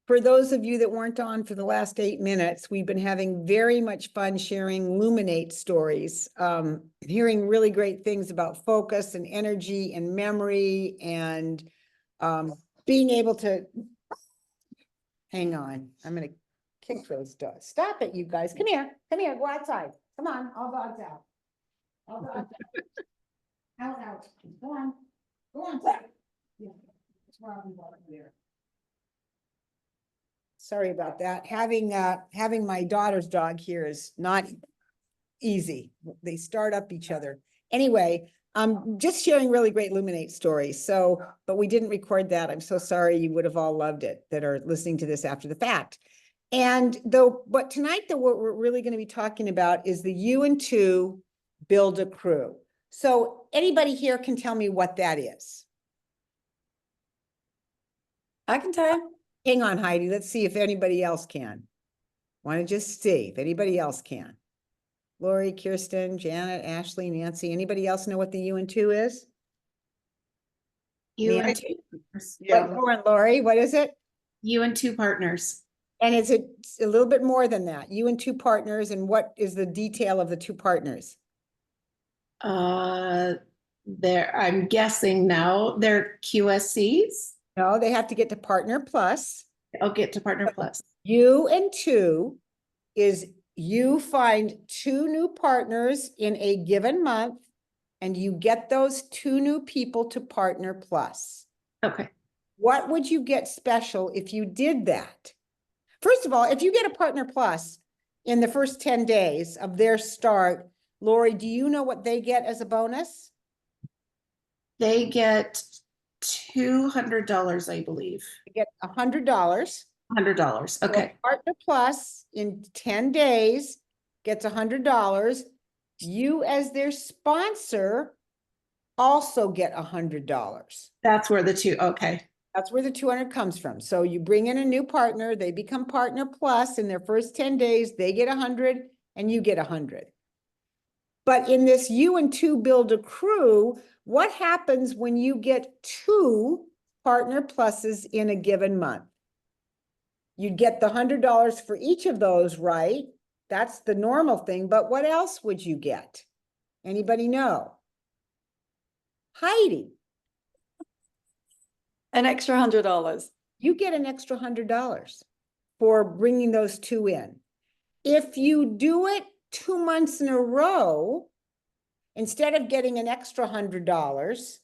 For those of you that weren't on for the last 8 minutes, we've been having very much fun sharing Luminate stories, hearing really great things about focus and energy and memory and being able to, hang on, I'm gonna kick those dogs. Stop it, you guys. Come here, go outside. Come on, all dogs out. All dogs out. Out. Go on. Go on. Yeah. That's where I'll be walking there. Sorry about that. Having my daughter's dog here is not easy. They start up each other. Anyway, I'm just sharing really great Luminate stories. So, but we didn't record that. I'm so sorry. You would have all loved it that are listening to this after the fact. And but tonight, what we're really going to be talking about is the You and Two Build a Crew. So anybody here can tell me what that is? I can tell you. Hang on, Heidi. Let's see if anybody else can. Want to just see if anybody else can. Lori, Kirsten, Janet, Ashley, Nancy. Anybody else know what the You and Two is? You and Nancy? two. Yeah. Lori, what is it? You and two partners. And is it a little bit more than that? You and two partners, and what is the detail of the two partners? I'm guessing now they're QSCs. No, they have to get to Partner Plus. I'll get to Partner Plus. You and Two is you find 2 new partners in a given month, and you get those 2 new people to Partner Plus. Okay. What would you get special if you did that? First of all, if you get a Partner Plus in the first 10 days of their start, Lori, do you know what they get as a bonus? They get $200, I believe. They get $100. $100. Okay. So Partner Plus in 10 days gets $100. You as their sponsor also get $100. That's where the two, okay. That's where the 200 comes from. So you bring in a new partner, they become Partner Plus in their first 10 days, they get 100 and you get 100. But in this You and Two Build a Crew, what happens when you get 2 Partner Pluses in a given month? You'd get the $100 for each of those, right? That's the normal thing, but what else would you get? Anybody know? Heidi. An extra $100. You get an extra $100 for bringing those 2 in. If you do it 2 months in a row, instead of getting an extra $100,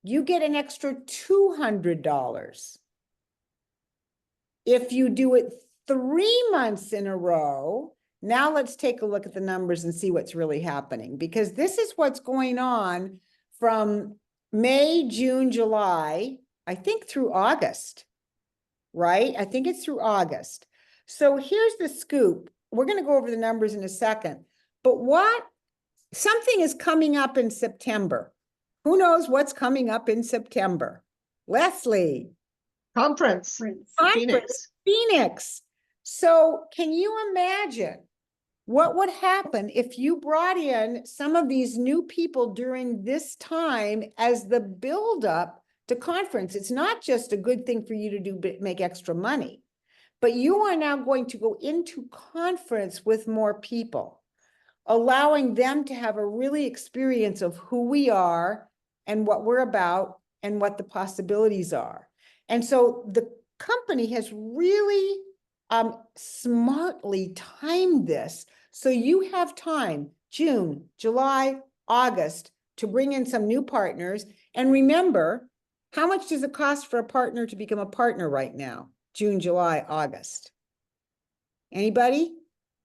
you get an extra $200. If you do it 3 months in a row, now let's take a look at the numbers and see what's really happening, because this is what's going on from May, June, July, I think through August, right? I think it's through August. So here's the scoop. We're going to go over the numbers in a second, but something is coming up in September. Who knows what's coming up in September? Leslie. Conference. Phoenix. So can you imagine what would happen if you brought in some of these new people during this time as the buildup to conference? It's not just a good thing for you to do, make extra money, but you are now going to go into conference with more people, allowing them to have a really experience of who we are and what we're about and what the possibilities are. And so the company has really smartly timed this. So you have time, June, July, August, to bring in some new partners. And remember, how much does it cost for a partner to become a partner right now? June, July, August. Anybody?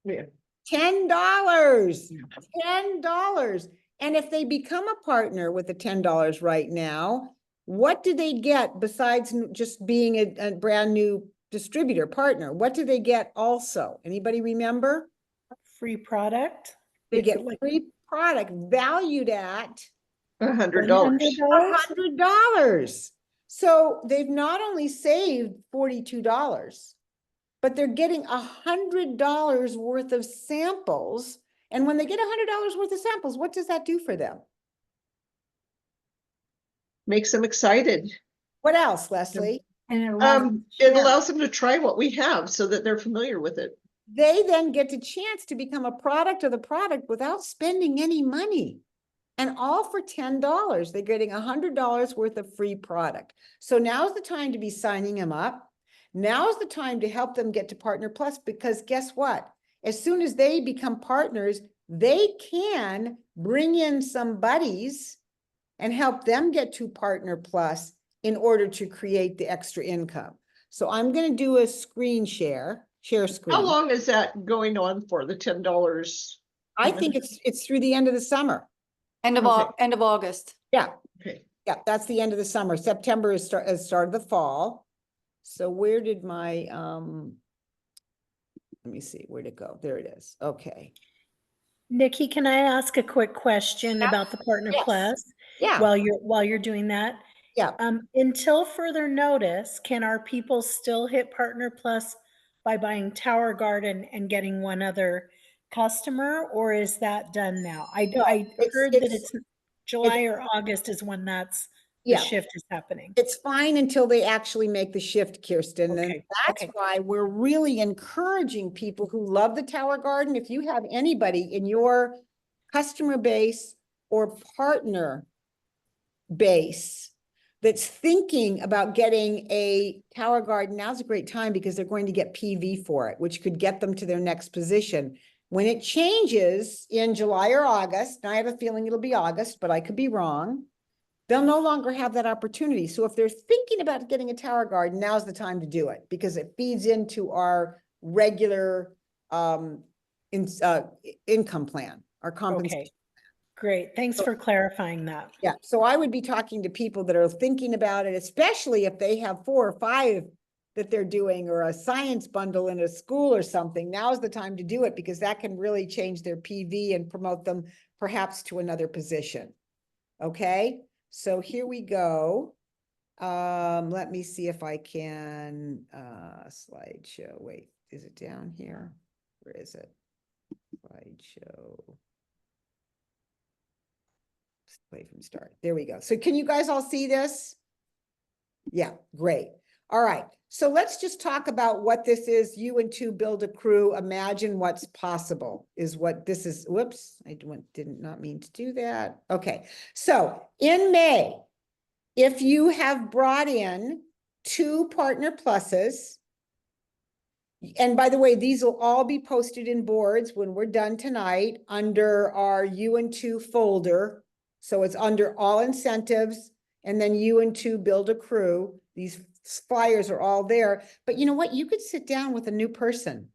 Yeah. $10. $10. And if they become a partner with the $10 right now, what do they get besides just being a brand new distributor partner? What do they get also? Anybody remember? Free product. They get free product valued at $100. $100. So they've not only saved $42, but they're getting $100 worth of samples. And when they get $100 worth of samples, what does that do for them? Makes them excited. What else, Leslie? And it allows them to It share. allows them to try what we have so that they're familiar with it. They then get a chance to become a product of the product without spending any money. And all for $10. They're getting $100 worth of free product. So now's the time to be signing them up. Now's the time to help them get to Partner Plus, because guess what? As soon as they become partners, they can bring in some buddies and help them get to Partner Plus in order to create the extra income. So I'm going to do a screen share screen. How long is that going on for, the $10? I think it's through the end of the summer. End of Okay. end of August. Yeah. Okay. Yeah, that's the end of the summer. September is start of the fall. So where did my, let me see, where'd it go? There it is. Okay. Nikki, can I ask a quick question Yeah. about the Partner Yes. Plus Yeah, while you're doing that? yeah. Until further notice, can our people still hit Partner Plus by buying Tower Garden and getting one other customer, or is that done now? I heard that it's July or August is when the Yeah. shift is happening. It's fine until they actually make the shift, Kirsten. And Okay, that's okay. why we're really encouraging people who love the Tower Garden. If you have anybody in your customer base or partner base that's thinking about getting a Tower Garden, now's a great time because they're going to get PV for it, which could get them to their next position. When it changes in July or August, and I have a feeling it'll be August, but I could be wrong, they'll no longer have that opportunity. So if they're thinking about getting a Tower Garden, now's the time to do it because it feeds into our regular income plan, our compensation. Okay, great. Thanks for clarifying that. Yeah, so I would be talking to people that are thinking about it, especially if they have 4 or 5 that they're doing, or a science bundle in a school or something. Now's the time to do it because that can really change their PV and promote them perhaps to another position. Okay, so here we go. Let me see if I can, slideshow. Wait, is it down here? Where is it? Slideshow. Play from start. There we go. So can you guys all see this? Yeah, great. All right. So let's just talk about what this is. You and two build a crew. Imagine what's possible is what this is. Whoops, I did not mean to do that. Okay. So in May, if you have brought in 2 Partner Pluses, and by the way, these will all be posted in boards when we're done tonight under our U and 2 folder. So it's under all incentives, and then U and 2 build a crew. These flyers are all there. But you know what? You could sit down with a new person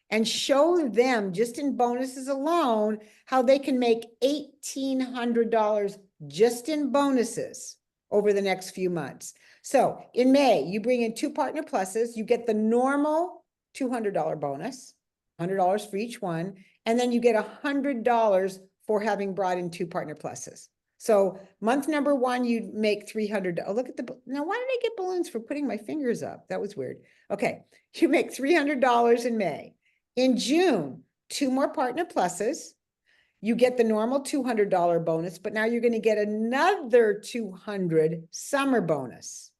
and show them just in bonuses alone how they can make $1,800 just in bonuses over the next few months. So in May, you bring in 2 Partner Pluses, you get the normal $200 bonus, $100 for each one, and then you get $100 for having brought in 2 Partner Pluses. So month number 1, you make $300. Oh, look at now why did I get balloons for putting my fingers up? That was weird. Okay, you make $300 in May. In June, 2 more Partner Pluses. You get the normal $200 bonus, but now you're going to get another $200 summer bonus.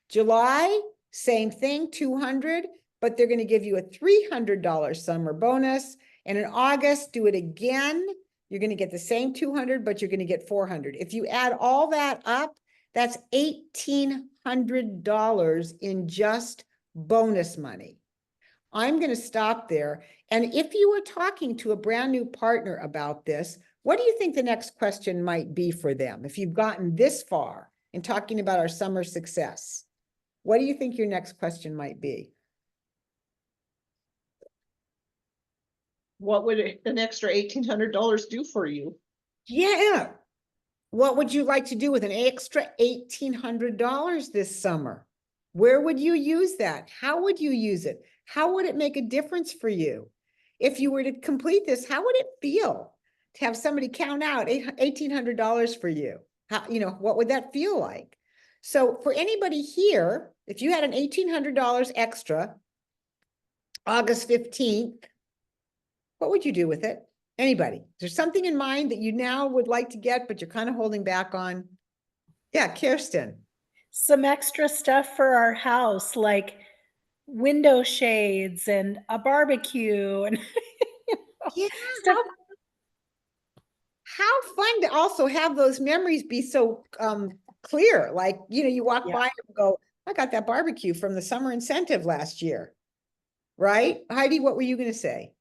July, same thing, $200, but they're going to give you a $300 summer bonus. And in August, do it again. You're going to get the same $200, but you're going to get $400. If you add all that up, that's $1,800 in just bonus money. I'm going to stop there. And if you were talking to a brand new partner about this, what do you think the next question might be for them? If you've gotten this far in talking about our summer success, what do you think your next question might be? What would an extra $1,800 do for you? Yeah. What would you like to do with an extra $1,800 this summer? Where would you use that? How would you use it? How would it make a difference for you? If you were to complete this, how would it feel to have somebody count out $1,800 for you? How, you know, what would that feel like? So for anybody here, if you had an $1,800 extra, August 15th, what would you do with it? Anybody? Is there something in mind that you now would like to get, but you're kind of holding back on? Yeah, Kirsten. some extra stuff for our house, like window shades and a barbecue and Yeah, stuff. how fun to also have those memories be so clear. Like, you walk Yeah. by and go, I got that barbecue from the summer incentive last year. Right? Heidi, what were you going to say?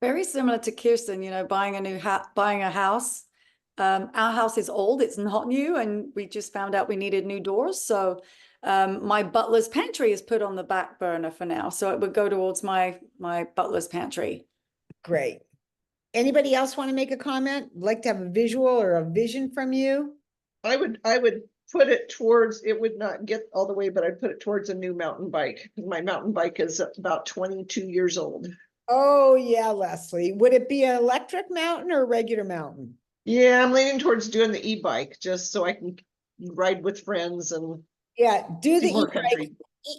Very similar to Kirsten, buying a house. Our house is old, it's not new, and we just found out we needed new doors. So my butler's pantry is put on the back burner for now. So it would go towards my butler's pantry. Great. Anybody else want to make a comment? Like to have a visual or a vision from you? I would put it towards, it would not get all the way, but I'd put it towards a new mountain bike. My mountain bike is about 22 years old. Oh, yeah, Leslie. Would it be an electric mountain or a regular mountain? Yeah, I'm leaning towards doing the e-bike just so I can ride with friends and Yeah, do the see more e-bike. country.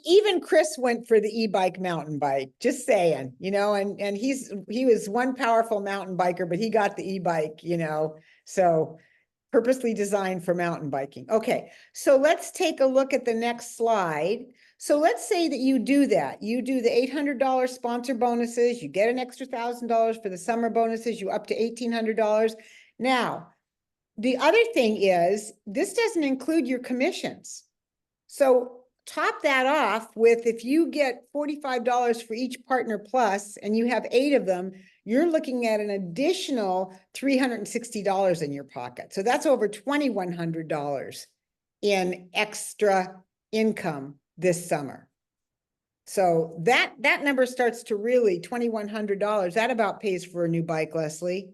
Even Chris went for the e-bike mountain bike, just saying, and he was one powerful mountain biker, but he got the e-bike, so purposely designed for mountain biking. Okay, so let's take a look at the next slide. So let's say that you do that. You do the $800 sponsor bonuses, you get an extra $1,000 for the summer bonuses, you up to $1,800. Now, the other thing is, this doesn't include your commissions. So top that off with, if you get $45 for each Partner Plus and you have 8 of them, you're looking at an additional $360 in your pocket. So that's over $2,100 in extra income this summer. So that number starts to really $2,100. That about pays for a new bike, Leslie,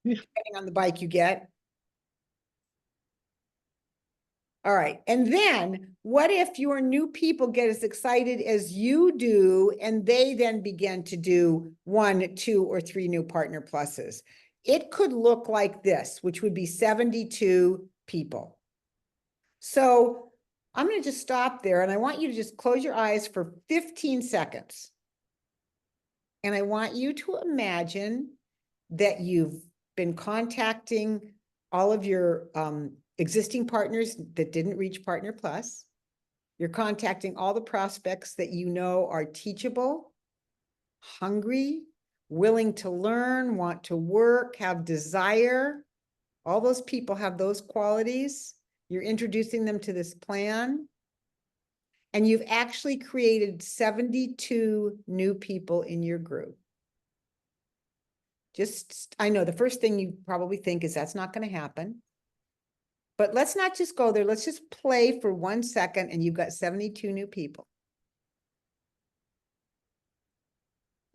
Yeah. depending on the bike you get. All right. And then what if your new people get as excited as you do, and they then begin to do 1, 2, or 3 new Partner Pluses? It could look like this, which would be 72 people. So I'm going to just stop there, and I want you to just close your eyes for 15 seconds. And I want you to imagine that you've been contacting all of your existing partners that didn't reach Partner Plus. You're contacting all the prospects that you know are teachable, hungry, willing to learn, want to work, have desire. All those people have those qualities. You're introducing them to this plan. And you've actually created 72 new people in your group. I know the first thing you probably think is that's not going to happen. But let's not just go there. Let's just play for 1 second, and you've got 72 new people.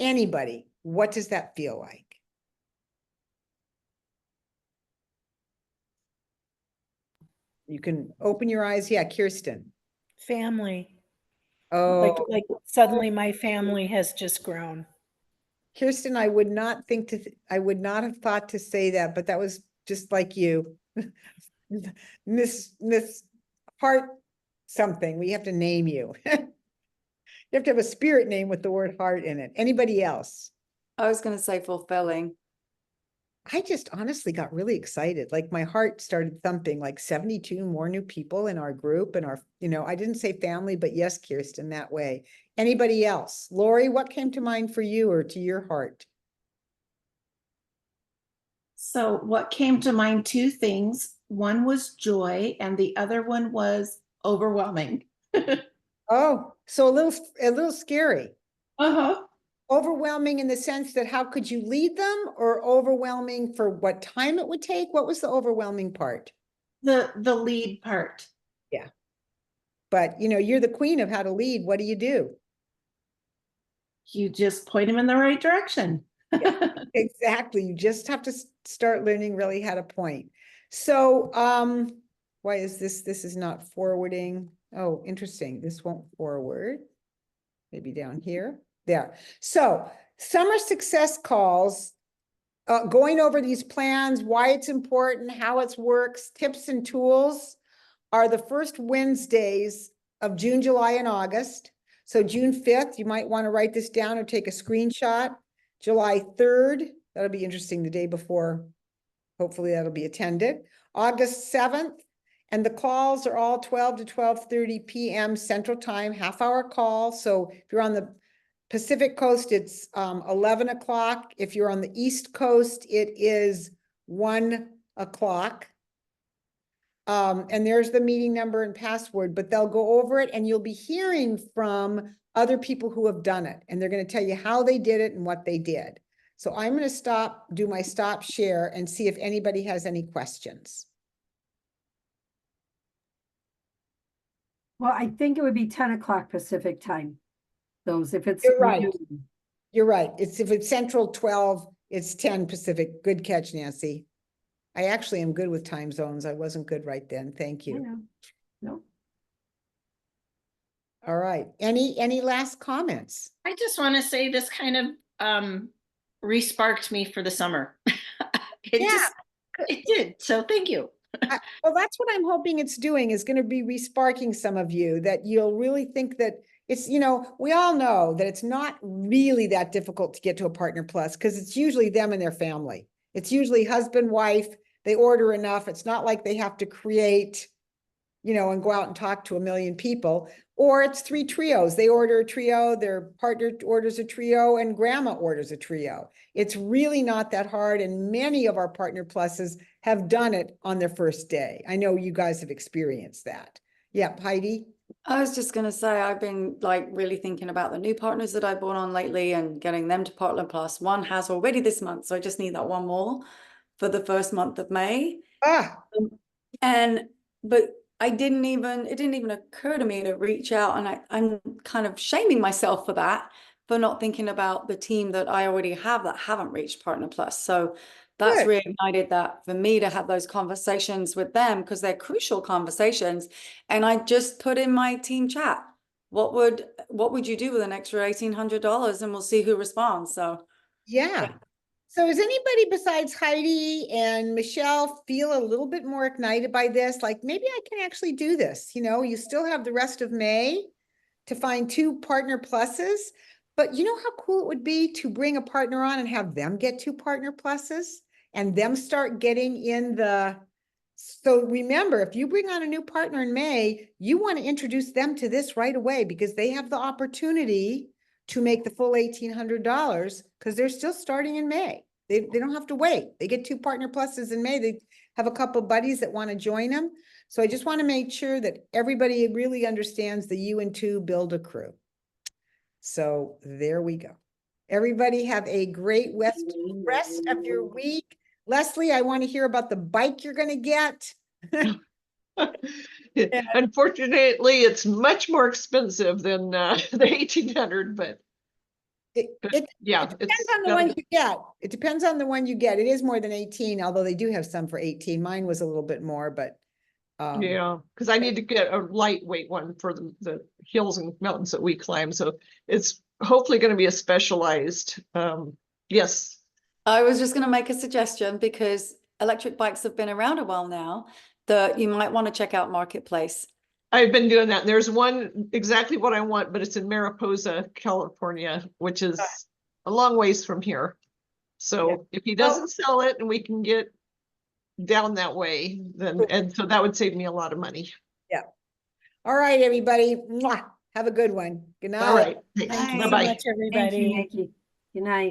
Anybody, what does that feel like? You can open your eyes. Yeah, Kirsten. Family. Oh, Like suddenly my family has just grown. Kirsten, I would not have thought to say that, but that was just like you. Miss Heart something. We have to name you. You have to have a spirit name with the word heart in it. Anybody else? I was going to say fulfilling. I just honestly got really excited. Like my heart started thumping, like 72 more new people in our group, and I didn't say family, but yes, Kirsten, that way. Anybody else? Lori, what came to mind for you or to your heart? So what came to mind, 2 things. One was joy and the other one was overwhelming. Oh, so a little scary. Uh-huh. Overwhelming in the sense that how could you lead them, or overwhelming for what time it would take? What was the overwhelming part? The lead part. But you're the queen of how to lead. What do? You just point them in the right direction. Exactly. You just have to start learning really how to point. So, why is this is not forwarding? Oh, interesting. This won't forward. Maybe down here. There. So, summer success calls, going over these plans, why it's important, how it works, tips and tools are the first Wednesdays of June, July, and August. So June 5th, you might want to write this down or take a screenshot. July 3rd, that'll be interesting, the day before. Hopefully that'll be attended. August 7th And the calls are all 12 to 12:30 PM Central Time, half-hour call. So if you're on the Pacific Coast, it's 11 o'clock. If you're on the East Coast, it is 1 o'clock. And there's the meeting number and password, but they'll go over it and you'll be hearing from other people who have done it. And they're going to tell you how they did it and what they did. So I'm going to do my stop share and see if anybody has any questions. Well, I think it would be 10 o'clock Pacific time. Those, if it's. You're right. noon. You're right. If it's Central 12, it's 10 Pacific. Good catch, Nancy. I actually am good with time zones. I wasn't good right then. Thank I you. know. No. All right. Any last comments? I just want to say this kind of re-sparked me for the summer. It did. So thank you. Well, that's what I'm hoping it's doing, is going to be resparking some of you, that you'll really think that it's, we all know that it's not really that difficult to get to a Partner Plus, because it's usually them and their family. It's usually husband, wife, they order enough. It's not like they have to create, and go out and talk to a million people. Or it's 3 trios. They order a trio, their partner orders a trio, and grandma orders a trio. It's really not that hard. And many of our Partner Pluses have done it on their first day. I know you guys have experienced that. Yep, Heidi? I was just going to say, I've been really thinking about the new partners that I brought on lately and getting them to Partner Plus. One has already this month, so I just need that one more for the first month of May. But it didn't even occur to me to reach out, and I'm kind of shaming myself for that, for not thinking about the team that I already have that haven't reached Partner Plus. So that's Good. reignited that for me to have those conversations with them, because they're crucial conversations. And I just put in my team chat, what would you do with an extra $1,800? And we'll see who responds. So Yeah. So does anybody besides Heidi and Michelle feel a little bit more ignited by this? Like, maybe I can actually do this. You still have the rest of May to find 2 Partner Pluses, but you know how cool it would be to bring a partner on and have them get 2 Partner Pluses and them start getting in so remember, if you bring on a new partner in May, you want to introduce them to this right away, because they have the opportunity to make the full $1,800, because they're still starting in May. They don't have to wait. They get 2 Partner Pluses in May. They have a couple buddies that want to join them. So I just want to make sure that everybody really understands the U and 2 build a crew. So there we go. Everybody have a great rest of your week. Leslie, I want to hear about the bike you're going to get. Unfortunately, it's much more expensive than the 1,800, but It yeah, depends on the one you get. It depends on the one you get. It is more than 18, although they do have some for 18. Mine was a little bit more, but yeah, because I need to get a lightweight one for the hills and mountains that we climb. So it's hopefully going to be a specialized. Yes. I was just going to make a suggestion, because electric bikes have been around a while now, that you might want to check out Marketplace. I've been doing that. There's one exactly what I want, but it's in Mariposa, California, which is a long ways from here. So if he doesn't sell it and we can get down that way, then, and so that would save me a lot of money. yeah. All right, everybody. Mwah. Have a good one. Good night. All right. Thank you so Bye-bye. much, Thank you, everybody. Nikki. Good night.